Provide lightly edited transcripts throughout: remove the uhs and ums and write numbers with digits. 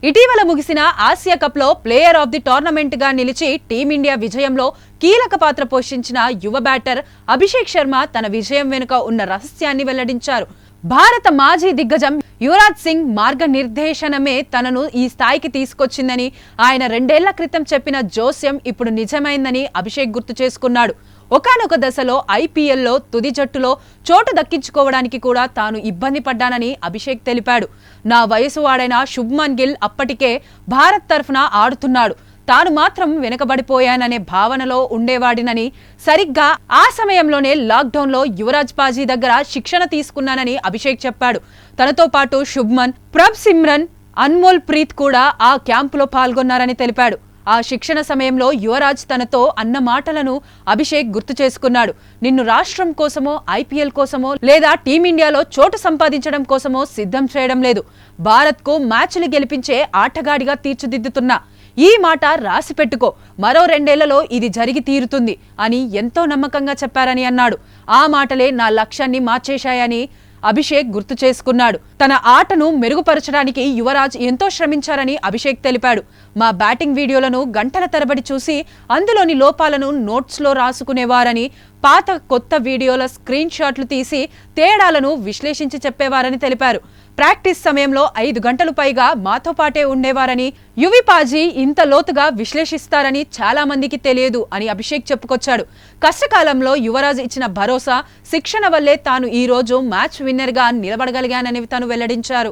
ఇటీవల ముగిసిన Asia cup లో ప్లేయర్ ఆఫ్ ది టోర్నమెంట్ గా నిలిచి టీమిండియా విజయంలో కీలక పాత్ర పోషించిన యువ బ్యాటర్ అభిషేక్ శర్మ తన విజయం వెనుక ఉన్న రహస్యాన్ని వెల్లడించారు. భారత మాజీ దిగ్గజం యువరాజ్ సింగ్ మార్గనిర్దేశనమే తనను ఈ స్థాయికి తీసుకొచ్చిందని, ఆయన 2 ఏళ్ల క్రితం చెప్పిన జోస్యం ఇప్పుడు నిజమైందని అభిషేక్ గుర్తు చేసుకున్నాడు. ఒకానొక దశలో ఐపీఎల్లో తుది జట్టులో చోటు దక్కించుకోవడానికి కూడా తాను ఇబ్బంది పడ్డానని అభిషేక్ తెలిపాడు. నా వయసు వాడైన శుభ్మన్ గిల్ అప్పటికే భారత్ తరఫున ఆడుతున్నాడు, తాను మాత్రం వెనుకబడిపోయాననే భావనలో ఉండేవాడినని, సరిగ్గా ఆ సమయంలోనే లాక్డౌన్లో యువరాజ్ పాజీ దగ్గర శిక్షణ తీసుకున్నానని అభిషేక్ చెప్పాడు. తనతో పాటు శుభ్మన్, ప్రభ్ సిమ్రన్, అన్మోల్ ప్రీత్ కూడా ఆ క్యాంపులో పాల్గొన్నారని తెలిపాడు. ఆ శిక్షణ సమయంలో యువరాజ్ తనతో అన్న మాటలను అభిషేక్ గుర్తు చేసుకున్నాడు. నిన్ను రాష్ట్రం కోసమో, ఐపీఎల్ కోసమో లేదా టీమిండియాలో చోటు సంపాదించడం కోసమో సిద్ధం చేయడం లేదు, భారత్కు మ్యాచ్లు గెలిపించే ఆటగాడిగా తీర్చిదిద్దుతున్నా. ఈ మాట రాసి పెట్టుకో, మరో 2 ఏళ్లలో ఇది జరిగి తీరుతుంది అని ఎంతో నమ్మకంగా చెప్పారని అన్నాడు. ఆ మాటలే నా లక్ష్యాన్ని మార్చేశాయని అభిషేక్ గుర్తు చేసుకున్నాడు. తన ఆటను మెరుగుపరచడానికి యువరాజ్ ఎంతో శ్రమించారని అభిషేక్ తెలిపాడు. మా బ్యాటింగ్ వీడియోలను గంటల తరబడి చూసి అందులోని లోపాలను నోట్స్లో రాసుకునేవారని, పాత కొత్త వీడియోల స్క్రీన్ షాట్లు తీసి తేడాలను విశ్లేషించి చెప్పేవారని తెలిపారు. ప్రాక్టీస్ సమయంలో 5 గంటలు పైగా మాతో పాటే ఉండేవారని, యువి పాజీ ఇంత లోతుగా విశ్లేషిస్తారని చాలా మందికి తెలియదు అని అభిషేక్ చెప్పుకొచ్చాడు. కష్టకాలంలో యువరాజ్ ఇచ్చిన భరోసా, శిక్షణ వల్లే తాను ఈ రోజు మ్యాచ్ విన్నర్ గా నిలబడగలిగానని తను వెల్లడించారు.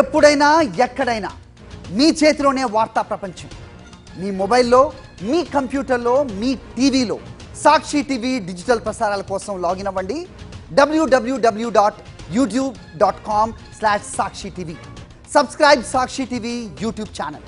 ఎప్పుడైనా ఎక్కడైనా మీ చేతిలోనే వార్తా ప్రపంచం. మీ మొబైల్లో, మీ కంప్యూటర్లో, మీ టీవీలో సాక్షి టీవీ డిజిటల్ ప్రసారాల కోసం లాగిన్ అవ్వండి www.youtube.com/sakshi tv. Subscribe Sakshi TV YouTube channel.